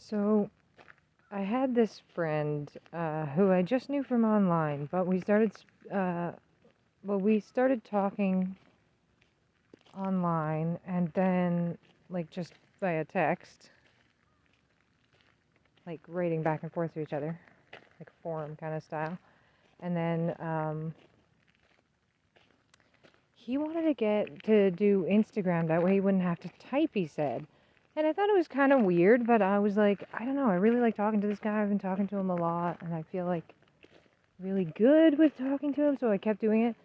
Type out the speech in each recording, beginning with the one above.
So I had this friend who I just knew from online, but we started talking online, and then like just via text, like writing back and forth to each other, like forum kind of style. And then he wanted to get to do Instagram, that way he wouldn't have to type, he said. And I thought it was kind of weird, but I was like, I don't know, I really like talking to this guy. I've been talking to him a lot, and I feel like really good with talking to him, so I kept doing it.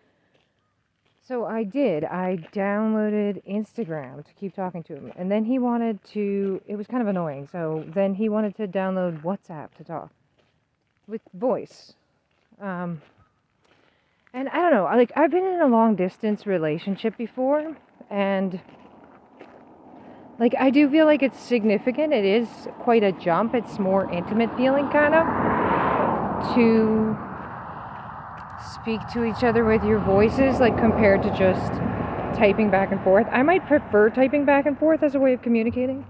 So I did. I downloaded Instagram to keep talking to him. And then he wanted to, it was kind of annoying, so then he wanted to download WhatsApp to talk with voice. And I don't know, like, I've been in a long distance relationship before, and like, I do feel like it's significant. It is quite a jump. It's more intimate feeling, kind of, to speak to each other with your voices, like, compared to just typing back and forth. I might prefer typing back and forth as a way of communicating,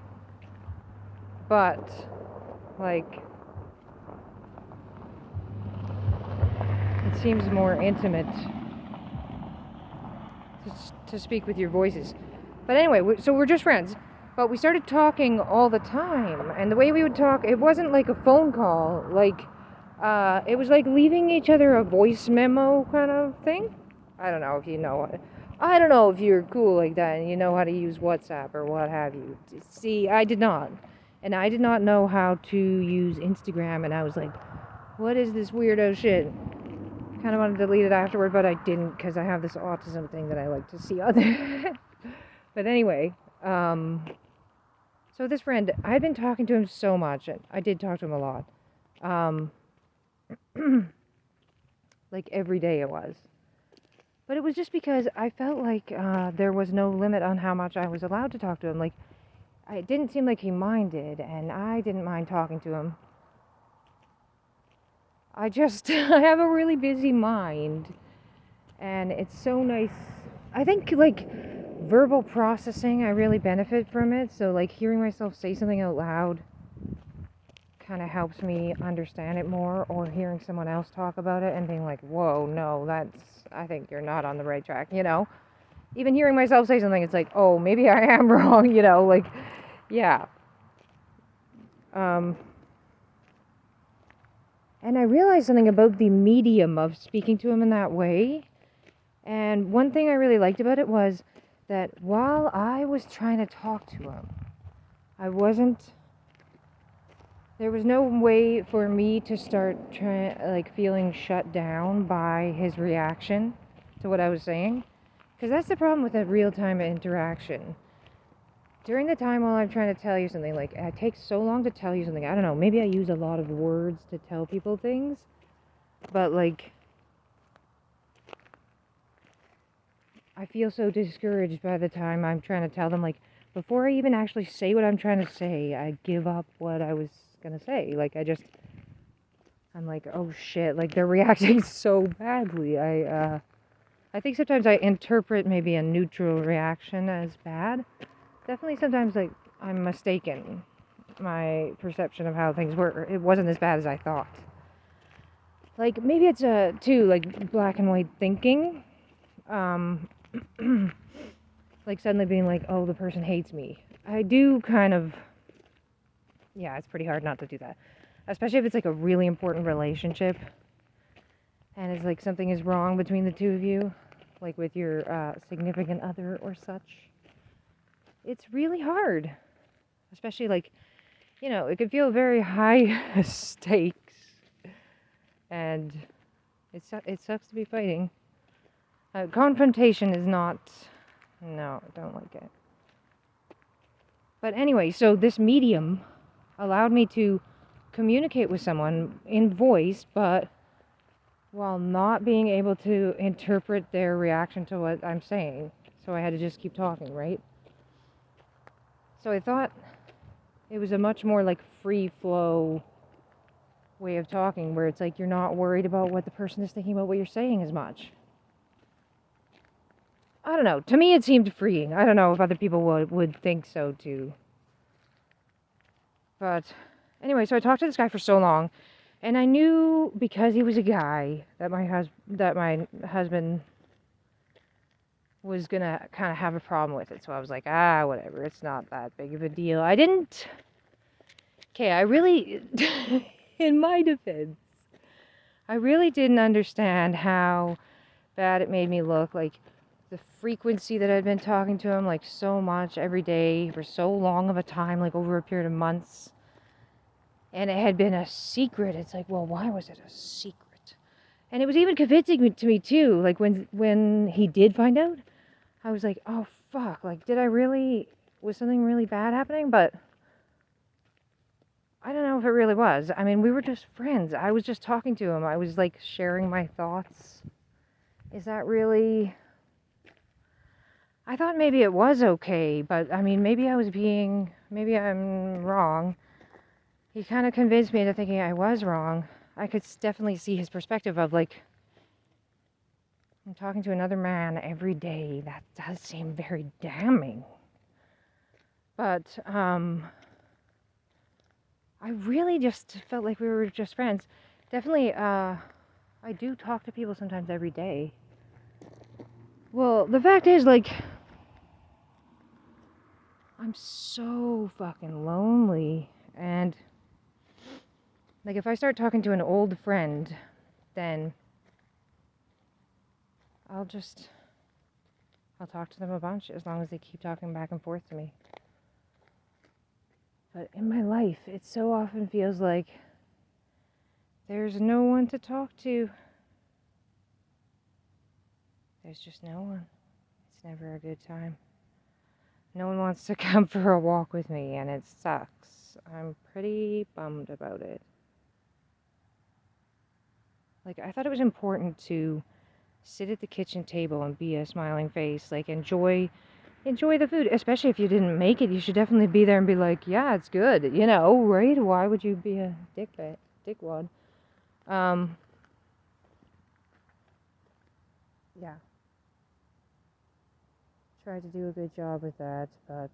but, like, it seems more intimate to speak with your voices. But anyway, so we're just friends. But we started talking all the time, and the way we would talk, it wasn't like a phone call. Like, it was like leaving each other a voice memo kind of thing. I don't know if you know. I don't know if you're cool like that and you know how to use WhatsApp or what have you. See, I did not. And I did not know how to use Instagram, and I was like, what is this weirdo shit? Kind of wanted to delete it afterward, but I didn't, because I have this autism thing that I like to see other. But anyway, so this friend, I had been talking to him so much, and I did talk to him a lot. Like every day it was. But it was just because I felt like there was no limit on how much I was allowed to talk to him. Like, it didn't seem like he minded, and I didn't mind talking to him. I have a really busy mind, and it's so nice. I think, like, verbal processing, I really benefit from it. So, like, hearing myself say something out loud kind of helps me understand it more, or hearing someone else talk about it and being like, whoa, no, I think you're not on the right track, you know? Even hearing myself say something, it's like, oh, maybe I am wrong, you know? Like, yeah. And I realized something about the medium of speaking to him in that way. And one thing I really liked about it was that while I was trying to talk to him, there was no way for me to start feeling shut down by his reaction to what I was saying. Because that's the problem with a real-time interaction. During the time while I'm trying to tell you something, like, it takes so long to tell you something. I don't know, maybe I use a lot of words to tell people things. But, like, I feel so discouraged by the time I'm trying to tell them, like, before I even actually say what I'm trying to say, I give up what I was gonna say. Like, I'm like, oh shit, like, they're reacting so badly. I think sometimes I interpret maybe a neutral reaction as bad. Definitely sometimes, like, I'm mistaken. My perception of how things were, it wasn't as bad as I thought. Like, maybe it's, too, like, black and white thinking. Like, suddenly being like, oh, the person hates me. I do kind of, yeah, it's pretty hard not to do that. Especially if it's, like, a really important relationship, and it's, like, something is wrong between the two of you, like, with your, significant other or such. It's really hard. Especially, like, you know, it could feel very high stakes, and it sucks to be fighting. Confrontation is not, no, I don't like it. But anyway, so this medium allowed me to communicate with someone in voice, but while not being able to interpret their reaction to what I'm saying. So I had to just keep talking, right? So I thought it was a much more, like, free flow way of talking, where it's like you're not worried about what the person is thinking about what you're saying as much. I don't know. To me, it seemed freeing. I don't know if other people would think so too. But Anyway, so I talked to this guy for so long, and I knew because he was a guy that my husband was gonna kind of have a problem with it. So I was like, whatever, it's not that big of a deal. I didn't. Okay, I really, in my defense, I really didn't understand how bad it made me look. Like the frequency that I'd been talking to him, like so much every day for so long of a time, like over a period of months. And it had been a secret. It's like, well, why was it a secret? And it was even convincing to me too. Like when he did find out, I was like, oh fuck, like was something really bad happening? But I don't know if it really was. I mean, we were just friends. I was just talking to him. I was like sharing my thoughts. Is that really... I thought maybe it was okay, but I mean, maybe I'm wrong. He kind of convinced me into thinking I was wrong. I could definitely see his perspective of like, I'm talking to another man every day. That does seem very damning. But I really just felt like we were just friends. Definitely, I do talk to people sometimes every day. Well, the fact is, like, I'm so fucking lonely. And, like, if I start talking to an old friend, then I'll talk to them a bunch as long as they keep talking back and forth to me. But in my life, it so often feels like there's no one to talk to. There's just no one. It's never a good time. No one wants to come for a walk with me, and it sucks. I'm pretty bummed about it. Like, I thought it was important to sit at the kitchen table and be a smiling face, like enjoy the food, especially if you didn't make it. You should definitely be there and be like, yeah, it's good, right? Why would you be a dickwad? Yeah, tried to do a good job with that, but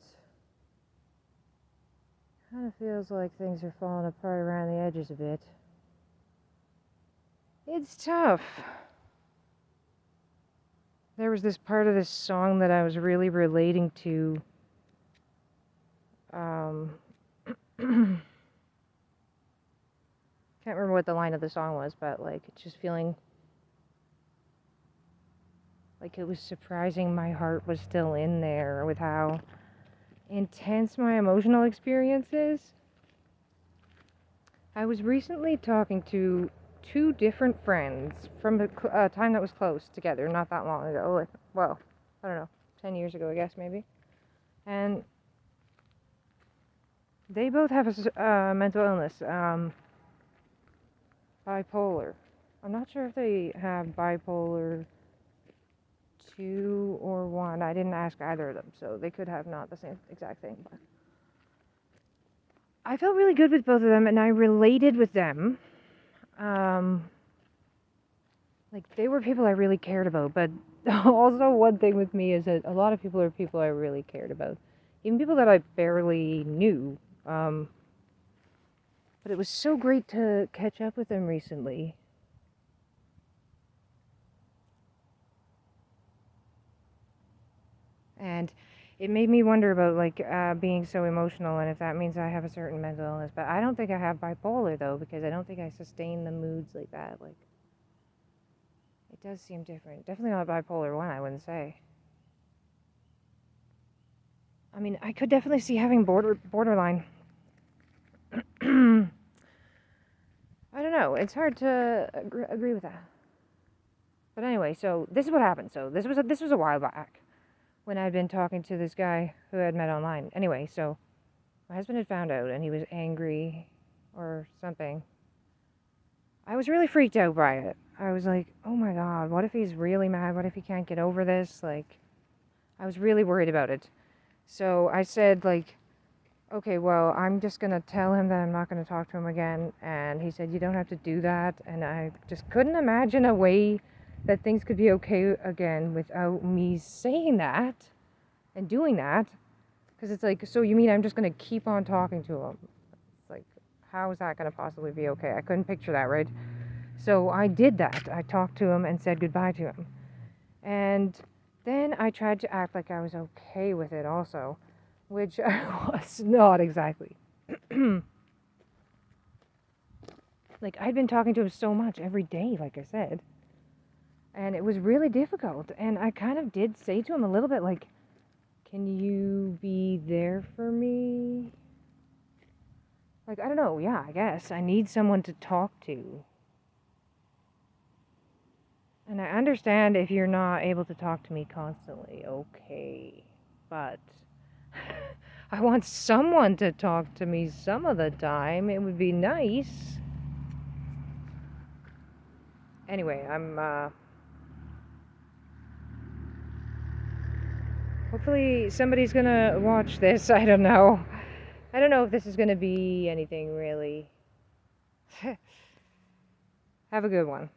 kind of feels like things are falling apart around the edges a bit. It's tough. There was this part of this song that I was really relating to. Can't remember what the line of the song was, but like just feeling like it was surprising my heart was still in there with how intense my emotional experience is. I was recently talking to two different friends from a time that was close together, not that long ago. Like, well, I don't know, 10 years ago, I guess, maybe. And they both have a mental illness, bipolar. I'm not sure if they have bipolar 2 or 1. I didn't ask either of them, so they could have not the same exact thing. But I felt really good with both of them, and I related with them. Like, they were people I really cared about, but also one thing with me is that a lot of people are people I really cared about. Even people that I barely knew. But it was so great to catch up with them recently. And it made me wonder about, like, being so emotional and if that means I have a certain mental illness. But I don't think I have bipolar, though, because I don't think I sustain the moods like that. Like, it does seem different. Definitely not bipolar 1, I wouldn't say. I mean, I could definitely see having borderline. I don't know. It's hard to agree with that. But anyway, so this is what happened. So this was a while back when I'd been talking to this guy who I'd met online. Anyway, so my husband had found out and he was angry or something. I was really freaked out by it. I was like, oh my God, what if he's really mad? What if he can't get over this? Like, I was really worried about it. So I said, like, okay, well, I'm just going to tell him that I'm not going to talk to him again. And he said, you don't have to do that. And I just couldn't imagine a way that things could be okay again without me saying that and doing that. Because it's like, so you mean I'm just going to keep on talking to him? It's like, How is that going to possibly be okay? I couldn't picture that, right? So I did that. I talked to him and said goodbye to him. And then I tried to act like I was okay with it also, which I was not exactly. Like, I'd been talking to him so much every day, like I said. And it was really difficult. And I kind of did say to him a little bit, like, can you be there for me? Like, I don't know, yeah, I guess. I need someone to talk to. And I understand if you're not able to talk to me constantly, okay. But I want someone to talk to me some of the time. It would be nice. Anyway, hopefully somebody's gonna watch this. I don't know. I don't know if this is gonna be anything really. Have a good one.